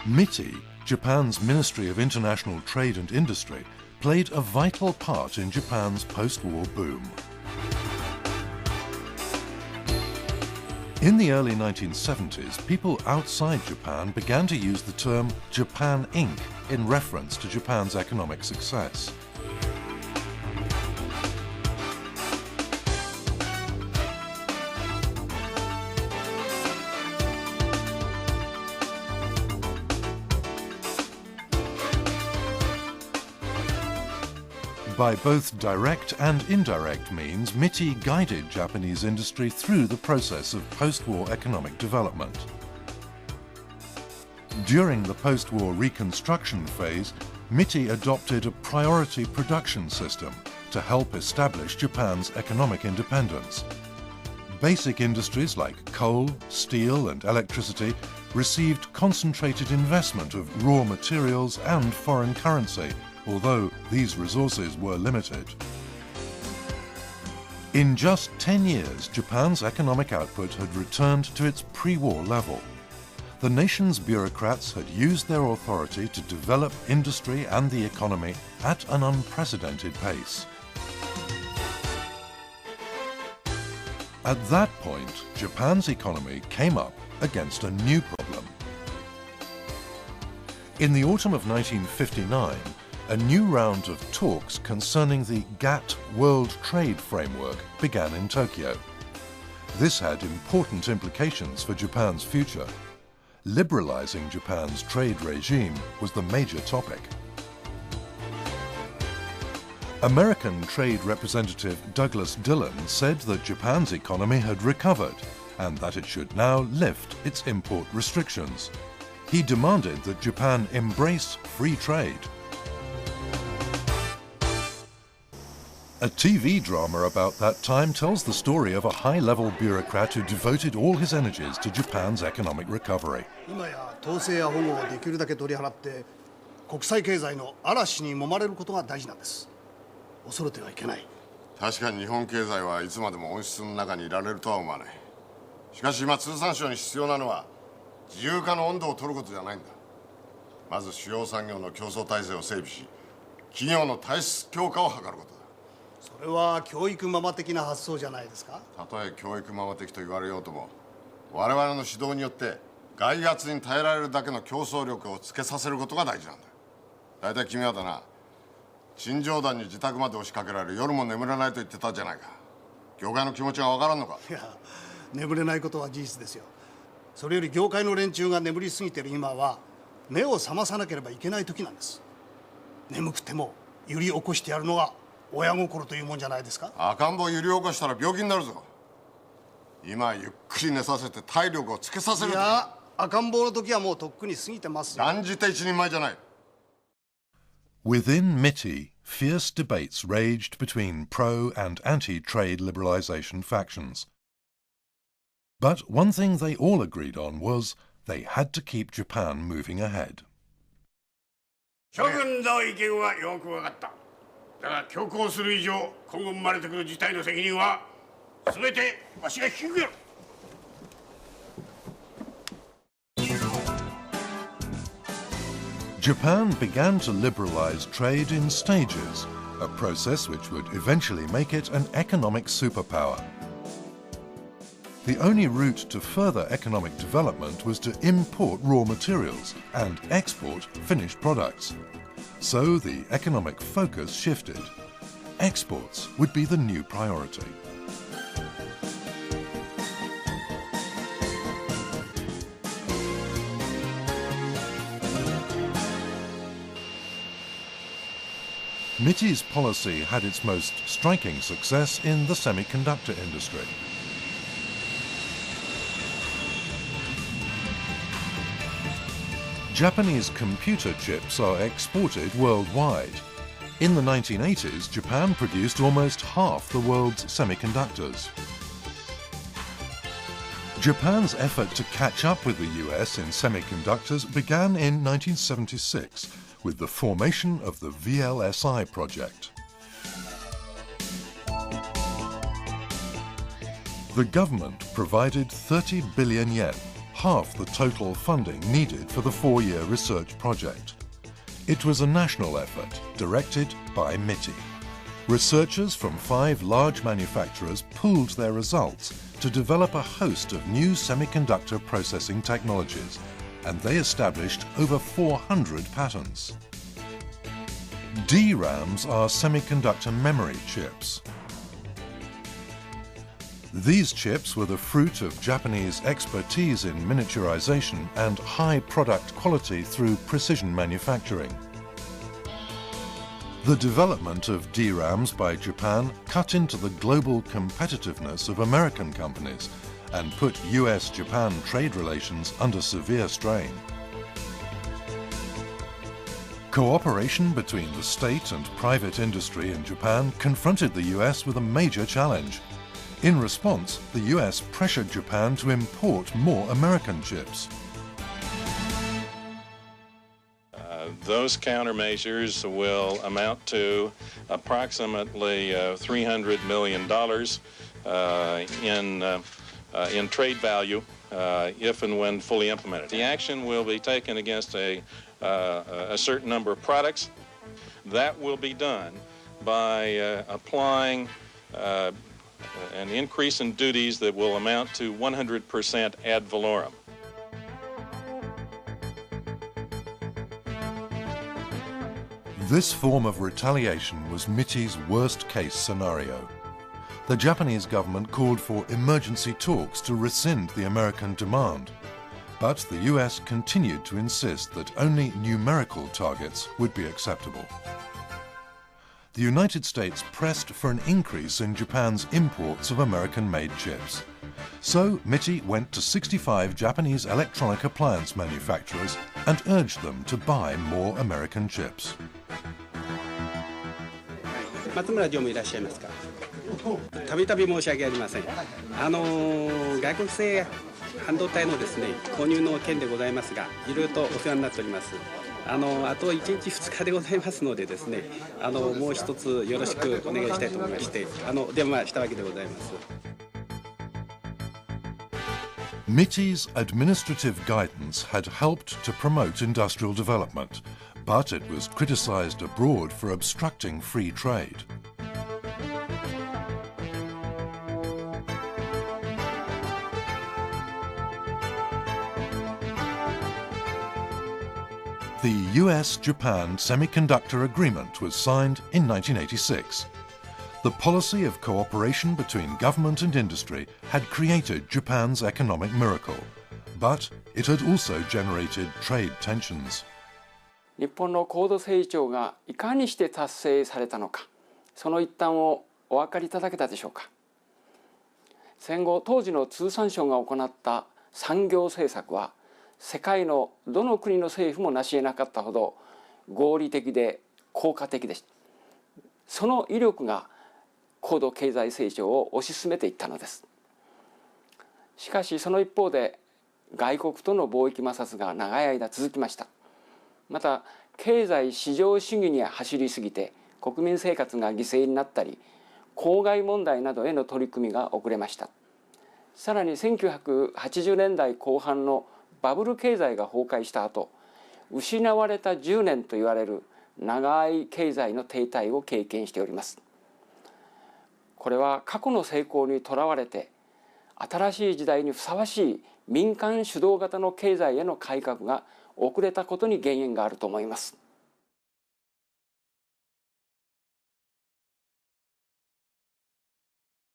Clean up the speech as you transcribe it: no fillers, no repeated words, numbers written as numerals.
MITI, Japan's Ministry of International Trade and Industry, played a vital part in Japan's post-war boom. In the early 1970s, people outside Japan began to use the term Japan Inc. in reference to Japan's economic success. By both direct and indirect means, MITI guided Japanese industry through the process of post-war economic development. During the post-war reconstruction phase, MITI adopted a priority production system to help establish Japan's economic independence. Basic industries like coal, steel and electricity received concentrated investment of raw materials and foreign currency, although these resources were limited. In just 10 years, Japan's economic output had returned to its pre-war level. The nation's bureaucrats had used their authority to develop industry and the economy at an unprecedented pace. At that point, Japan's economy came up against a new problem. In the autumn of 1959, a new round of talks concerning the GATT World Trade Framework began in Tokyo. This had important implications for Japan's future. Liberalizing Japan's trade regime was the major topic. American Trade Representative Douglas Dillon said that Japan's economy had recovered and that it should now lift its import restrictions. He demanded that Japan embrace free trade. A TV drama about that time tells the story of a high-level bureaucrat who devoted all his energies to Japan's economic recovery. 今や統制や保護をできるだけ取り払って国際経済の嵐に揉まれることが大事なんです。恐れてはいけない。確かに日本経済はいつまでも温室の中にいられるとは思わない。しかし今通産省に必要なのは自由化の温度を取ることじゃないんだ。まず主要産業の競争体制を整備し、企業の体質強化を図ることだ。それは教育ママ的な発想じゃないですか。たとえ教育ママ的と言われようとも、我々の指導によって外圧に耐えられるだけの競争力をつけさせることが大事なんだ。大体君はだな、陳情団に自宅まで押しかけられ夜も眠れないと言ってたじゃないか。業界の気持ちがわからんのか。いや、眠れないことは事実ですよ。それより業界の連中が眠りすぎてる今は目を覚まさなければいけない時なんです。眠くても揺り起こしてやるのが親心というもんじゃないですか。赤ん坊を揺り起こしたら病気になるぞ。今ゆっくり寝させて体力をつけさせる。いや、赤ん坊の時はもうとっくに過ぎてますよ。断じて一人前じゃない。Within MITI, fierce debates raged between pro- and anti-trade liberalization factions. But one thing they all agreed on was they had to keep Japan moving ahead. 諸君の意見はよく分かった。だが強行する以上、今後生まれてくる事態の責任は全てわしが引き受ける。Japan began to liberalize trade in stages, a process which would eventually make it an economic superpower. The only route to further economic development was to import raw materials and export finished products. So the economic focus shifted. Exports would be the new priority. MITI's policy had its most striking success in the semiconductor industry. Japanese computer chips are exported worldwide. In the 1980s, Japan produced almost half the world's semiconductors. Japan's effort to catch up with the US in semiconductors began in 1976 with the formation of the VLSI project. The government provided 30 billion yen, half the total funding needed for the 4-year research project. It was a national effort directed by MITI. Researchers from 5 large manufacturers pooled their results to develop a host of new semiconductor processing technologies, and they established over 400 patents. DRAMs are semiconductor memory chips. These chips were the fruit of Japanese expertise in miniaturization and high product quality through precision manufacturing. The development of DRAMs by Japan cut into the global competitiveness of American companies and put US-Japan trade relations under severe strain. Cooperation between the state and private industry in Japan confronted the US with a major challenge. In response, the US pressured Japan to import more American chips. Those countermeasures will amount to approximately $300 million in trade value if and when fully implemented. The action will be taken against a certain number of products. That will be done by applying an increase in duties that will amount to 100% ad valorem. This form of retaliation was MITI's worst-case scenario. The Japanese government called for emergency talks to rescind the American demand, but the US continued to insist that only numerical targets would be acceptable. The United States pressed for an increase in Japan's imports of American-made chips. So MITI went to 65 Japanese electronic appliance manufacturers and urged them to buy more American chips. 松村常務いらっしゃいますか。たびたび申し訳ありません。外国製半導体のですね購入の件でございますが、いろいろとお世話になっております。あと1日2日でございますのでですね、もう一つよろしくお願いしたいと思いまして、電話したわけでございます。MITI's administrative guidance had helped to promote industrial development, but it was criticized abroad for obstructing free trade. The US-Japan Semiconductor Agreement was signed in 1986. The policy of cooperation between government and industry had created Japan's economic miracle, but it had also generated trade tensions. 日本の高度成長がいかにして達成されたのか、その一端をお分かりいただけたでしょうか。戦後当時の通産省が行った産業政策は世界のどの国の政府も成し得なかったほど合理的で効果的でした。その威力が高度経済成長を推し進めていったのです。しかしその一方で外国との貿易摩擦が長い間続きました。また経済市場主義に走りすぎて国民生活が犠牲になったり、公害問題などへの取り組みが遅れました。さらに1980年代後半のバブル経済が崩壊した後、失われた10年と言われる長い経済の停滞を経験しております。これは過去の成功にとらわれて新しい時代にふさわしい民間主導型の経済への改革が遅れたことに原因があると思います。